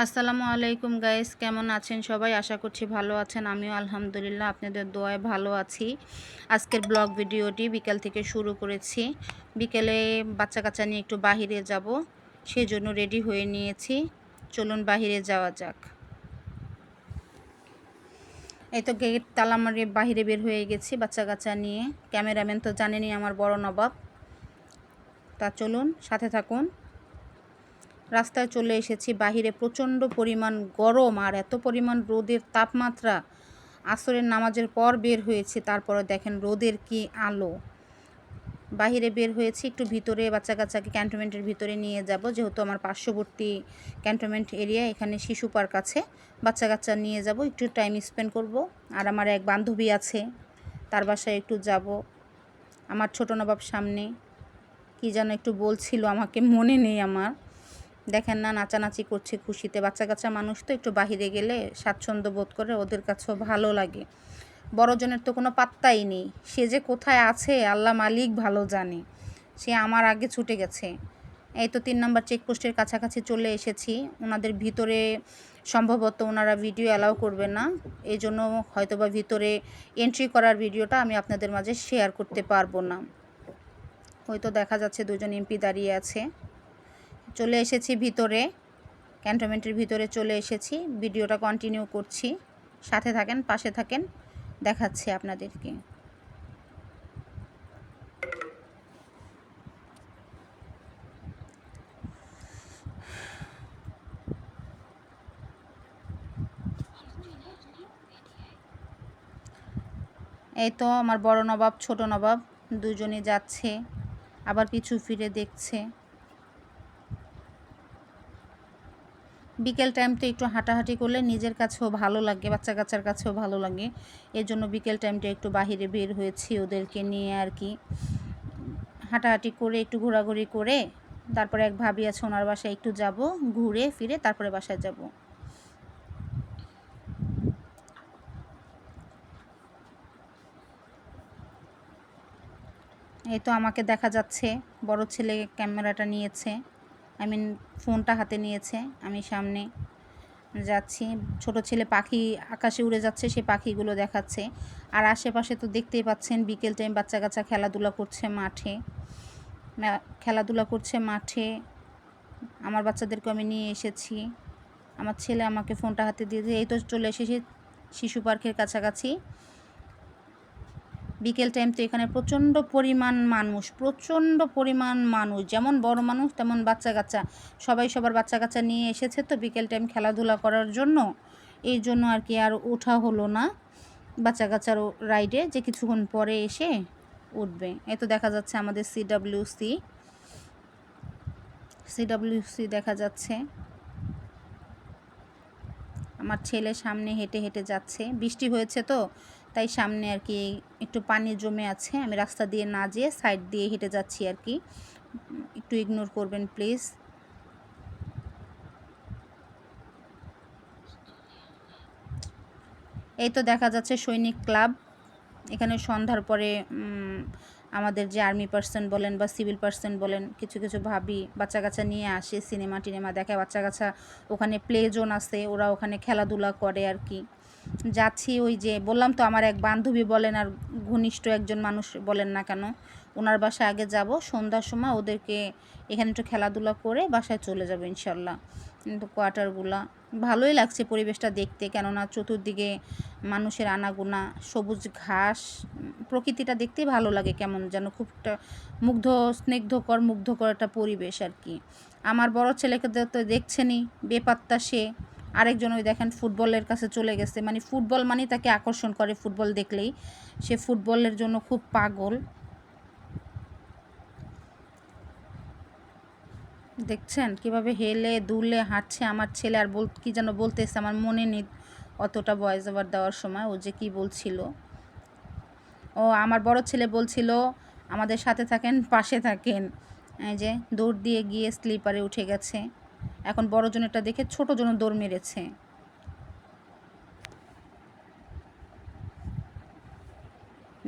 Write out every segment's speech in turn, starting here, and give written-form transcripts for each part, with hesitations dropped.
আসসালামু আলাইকুম গাইস, কেমন আছেন সবাই? আশা করছি ভালো আছেন। আমিও আলহামদুলিল্লাহ আপনাদের দোয়ায় ভালো আছি। আজকের ব্লগ ভিডিওটি বিকেল থেকে শুরু করেছি। বিকেলে বাচ্চা কাচ্চা নিয়ে একটু বাহিরে যাব, সেজন্য রেডি হয়ে নিয়েছি। চলুন বাহিরে যাওয়া যাক। এই তো গেট তালা মারিয়ে বাহিরে বের হয়ে গেছি বাচ্চা কাচ্চা নিয়ে। ক্যামেরাম্যান তো জানেনই আমার বড় নবাব। তা চলুন সাথে থাকুন। রাস্তায় চলে এসেছি। বাহিরে প্রচণ্ড পরিমাণ গরম আর এত পরিমাণ রোদের তাপমাত্রা। আসরের নামাজের পর বের হয়েছি, তারপরে দেখেন রোদের কি আলো। বাহিরে বের হয়েছি, একটু ভিতরে বাচ্চা কাচ্চাকে ক্যান্টনমেন্টের ভিতরে নিয়ে যাব, যেহেতু আমার পার্শ্ববর্তী ক্যান্টনমেন্ট এরিয়া, এখানে শিশু পার্ক আছে। বাচ্চা কাচ্চা নিয়ে যাব, একটু টাইম স্পেন্ড করব। আর আমার এক বান্ধবী আছে, তার বাসায় একটু যাব। আমার ছোট নবাব সামনে কি যেন একটু বলছিল, আমাকে মনে নেই আমার। দেখেন না, নাচানাচি করছে খুশিতে। বাচ্চা কাচ্চা মানুষ তো একটু বাহিরে গেলে স্বাচ্ছন্দ্য বোধ করে, ওদের কাছেও ভালো লাগে। বড়জনের তো কোনো পাত্তাই নেই, সে যে কোথায় আছে আল্লাহ মালিক ভালো জানে। সে আমার আগে ছুটে গেছে। এই তো 3 নম্বর চেকপোস্টের কাছাকাছি চলে এসেছি। ওনাদের ভিতরে সম্ভবত ওনারা ভিডিও অ্যালাউ করবে না, এই জন্য হয়তোবা ভিতরে এন্ট্রি করার ভিডিওটা আমি আপনাদের মাঝে শেয়ার করতে পারবো না। হয়তো দেখা যাচ্ছে 2জন এমপি দাঁড়িয়ে আছে। চলে এসেছি ভিতরে, ক্যান্টনমেন্টের ভিতরে চলে এসেছি। ভিডিওটা কন্টিনিউ করছি, সাথে থাকেন, পাশে থাকেন, দেখাচ্ছি আপনাদেরকে। এই তো আমার বড় নবাব ছোট নবাব দুজনে যাচ্ছে, আবার পিছু ফিরে দেখছে। বিকেল টাইম তো একটু হাঁটাহাঁটি করলে নিজের কাছেও ভালো লাগে, বাচ্চা কাচ্চার কাছেও ভালো লাগে। এর জন্য বিকেল টাইমটা একটু বাহিরে বের হয়েছি ওদেরকে নিয়ে আর কি। হাঁটাহাঁটি করে একটু ঘোরাঘুরি করে তারপরে এক ভাবি আছে, ওনার বাসায় একটু যাব, ঘুরে ফিরে তারপরে বাসায় যাব। এই তো আমাকে দেখা যাচ্ছে, বড় ছেলে ক্যামেরাটা নিয়েছে, আই মিন ফোনটা হাতে নিয়েছে, আমি সামনে যাচ্ছি। ছোট ছেলে পাখি আকাশে উড়ে যাচ্ছে, সে পাখিগুলো দেখাচ্ছে। আর আশেপাশে তো দেখতেই পাচ্ছেন বিকেল টাইম বাচ্চা কাচ্চা খেলাধুলা করছে মাঠে, খেলাধুলা করছে মাঠে। আমার বাচ্চাদেরকে আমি নিয়ে এসেছি। আমার ছেলে আমাকে ফোনটা হাতে দিয়েছে। এই তো চলে এসেছি শিশু পার্কের কাছাকাছি। বিকেল টাইম তো এখানে প্রচণ্ড পরিমাণ মানুষ, যেমন বড় মানুষ তেমন বাচ্চা কাচ্চা, সবাই সবার বাচ্চা কাচ্চা নিয়ে এসেছে তো বিকেল টাইম খেলাধুলা করার জন্য। এই জন্য আর কি আর ওঠা হলো না বাচ্চা কাচ্চার রাইডে, যে কিছুক্ষণ পরে এসে উঠবে। এই তো দেখা যাচ্ছে আমাদের সিডাব্লিউসি দেখা যাচ্ছে। আমার ছেলে সামনে হেঁটে হেঁটে যাচ্ছে, বৃষ্টি হয়েছে তো তাই সামনে আর কি একটু পানি জমে আছে। আমি রাস্তা দিয়ে না যেয়ে সাইড দিয়ে হেঁটে যাচ্ছি আর কি, একটু ইগনোর করবেন প্লিজ। এই তো দেখা যাচ্ছে সৈনিক ক্লাব। এখানে সন্ধ্যার পরে আমাদের যে আর্মি পার্সন বলেন বা সিভিল পার্সন বলেন, কিছু কিছু ভাবি বাচ্চা কাচ্চা নিয়ে আসে, সিনেমা টিনেমা দেখে। বাচ্চা কাচ্চা ওখানে প্লে জোন আছে, ওরা ওখানে খেলাধুলা করে আর কি। যাচ্ছি, ওই যে বললাম তো আমার এক বান্ধবী বলেন আর ঘনিষ্ঠ একজন মানুষ বলেন না কেন, ওনার বাসায় আগে যাব সন্ধ্যার সময়, ওদেরকে এখানে একটু খেলাধুলা করে বাসায় চলে যাবো ইনশাল্লাহ। কিন্তু কোয়ার্টারগুলা ভালোই লাগছে পরিবেশটা দেখতে, কেননা চতুর্দিকে মানুষের আনাগোনা, সবুজ ঘাস, প্রকৃতিটা দেখতেই ভালো লাগে। কেমন যেন খুব একটা মুগ্ধকর একটা পরিবেশ আর কি। আমার বড় ছেলেকে তো দেখছেনই, বেপাত্তা সে। আরেকজন ওই দেখেন ফুটবলের কাছে চলে গেছে, মানে ফুটবল মানে তাকে আকর্ষণ করে, ফুটবল দেখলেই সে ফুটবলের জন্য খুব পাগল। দেখছেন কিভাবে হেলে দুলে হাঁটছে আমার ছেলে, আর কি যেন বলতেছে আমার মনে নেই অতটা ভয়েস ওভার দেওয়ার সময় ও যে কি বলছিল। ও আমার বড় ছেলে বলছিল আমাদের সাথে থাকেন, পাশে থাকেন। এই যে দৌড় দিয়ে গিয়ে স্লিপারে উঠে গেছে। এখন বড় জনেরটা দেখে ছোট জন দৌড় মেরেছে।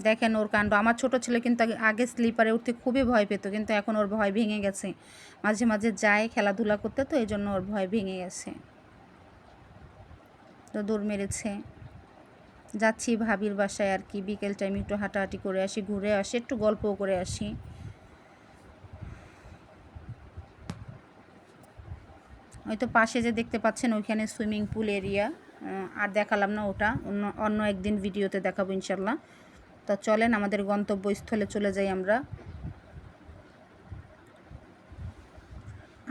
দেখেন ওর কাণ্ড। আমার ছোট ছেলে কিন্তু আগে স্লিপারে উঠতে খুবই ভয় পেত, কিন্তু এখন ওর ভয় ভেঙে গেছে। মাঝে মাঝে যায় খেলাধুলা করতে, তো এই জন্য ওর ভয় ভেঙে গেছে। তো দৌড় মেরেছে। যাচ্ছি ভাবির বাসায় আর কি, বিকেল টাইম একটু হাঁটাহাঁটি করে আসি, ঘুরে আসি, একটু গল্পও করে আসি। হয়তো পাশে যে দেখতে পাচ্ছেন ওইখানে সুইমিং পুল এরিয়া, আর দেখালাম না, ওটা অন্য একদিন ভিডিওতে দেখাবো ইনশাল্লাহ। তো চলেন আমাদের গন্তব্যস্থলে চলে যাই আমরা।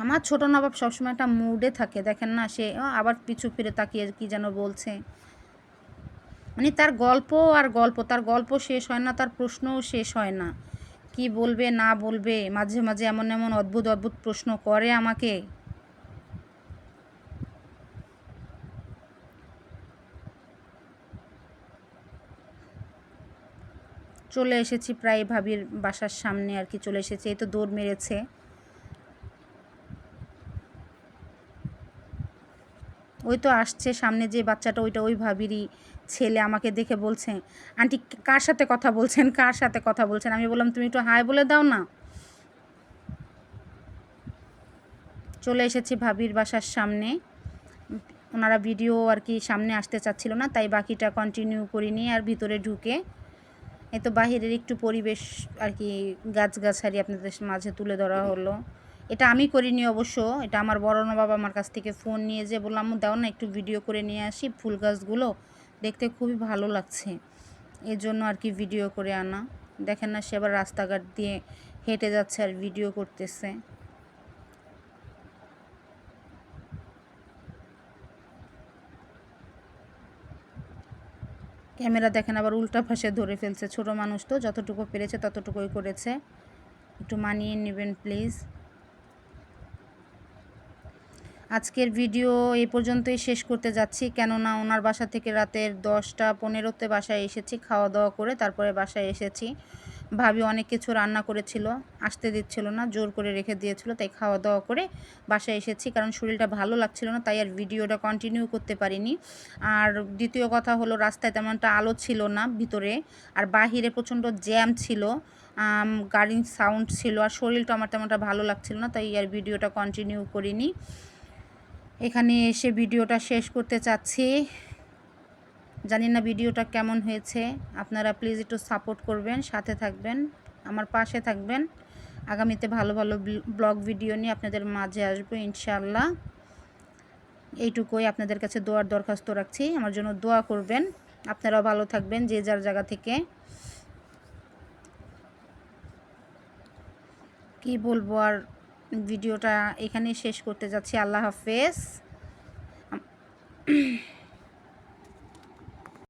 আমার ছোট নবাব সবসময় একটা মুডে থাকে, দেখেন না, সে আবার পিছু ফিরে তাকিয়ে কি যেন বলছে। মানে তার গল্প আর গল্প, তার গল্প শেষ হয় না, তার প্রশ্নও শেষ হয় না। কি বলবে না বলবে, মাঝে মাঝে এমন এমন অদ্ভুত অদ্ভুত প্রশ্ন করে আমাকে। চলে এসেছি প্রায় ভাবির বাসার সামনে আর কি, চলে এসেছি। এই তো দৌড় মেরেছে। ওই তো আসছে সামনে যে বাচ্চাটা, ওইটা ওই ভাবিরই ছেলে। আমাকে দেখে বলছে, আন্টি কার সাথে কথা বলছেন, কার সাথে কথা বলছেন? আমি বললাম তুমি একটু হাই বলে দাও না। চলে এসেছি ভাবির বাসার সামনে। ওনারা ভিডিও আর কি সামনে আসতে চাচ্ছিল না, তাই বাকিটা কন্টিনিউ করিনি। আর ভিতরে ঢুকে এই তো বাহিরের একটু পরিবেশ আর কি, গাছগাছালি আপনাদের মাঝে তুলে ধরা হলো। এটা আমি করিনি অবশ্য, এটা আমার বড় নবাব আমার কাছ থেকে ফোন নিয়ে যে বললাম দাও না একটু ভিডিও করে নিয়ে আসি, ফুল গাছগুলো দেখতে খুবই ভালো লাগছে, এর জন্য আর কি ভিডিও করে আনা। দেখেন না, সে আবার রাস্তাঘাট দিয়ে হেঁটে যাচ্ছে আর ভিডিও করতেছে। ক্যামেরা দেখেন আবার উল্টা পাশে ধরে ফেলছে। ছোট মানুষ তো, যতটুকু পেরেছে ততটুকুই করেছে, একটু মানিয়ে নেবেন প্লিজ। আজকের ভিডিও এই পর্যন্তই শেষ করতে যাচ্ছি, কেননা ওনার বাসা থেকে রাতের 10টা 15তে বাসায় এসেছি, খাওয়া দাওয়া করে তারপরে বাসায় এসেছি। ভাবি অনেক কিছু রান্না করেছিল, আসতে দিচ্ছিল না, জোর করে রেখে দিয়েছিল, তাই খাওয়া দাওয়া করে বাসায় এসেছি। কারণ শরীরটা ভালো লাগছিল না, তাই আর ভিডিওটা কন্টিনিউ করতে পারিনি। আর দ্বিতীয় কথা হলো, রাস্তায় তেমন একটা আলো ছিল না ভিতরে, আর বাহিরে প্রচণ্ড জ্যাম ছিল, গাড়ির সাউন্ড ছিল, আর শরীরটা আমার তেমনটা ভালো লাগছিল না, তাই আর ভিডিওটা কন্টিনিউ করিনি। এখানে এসে ভিডিওটা শেষ করতে চাচ্ছি। জানি না ভিডিওটা কেমন হয়েছে, আপনারা প্লিজ একটু সাপোর্ট করবেন, সাথে থাকবেন, আমার পাশে থাকবেন। আগামীতে ভালো ভালো ব্লগ ভিডিও নিয়ে আপনাদের মাঝে আসবো ইনশাআল্লাহ। এইটুকুই আপনাদের কাছে দোয়ার দরখাস্ত রাখছি, আমার জন্য দোয়া করবেন। আপনারাও ভালো থাকবেন যে যার জায়গা থেকে। কি বলবো আর, ভিডিওটা এখানেই শেষ করতে যাচ্ছি। আল্লাহ হাফেজ।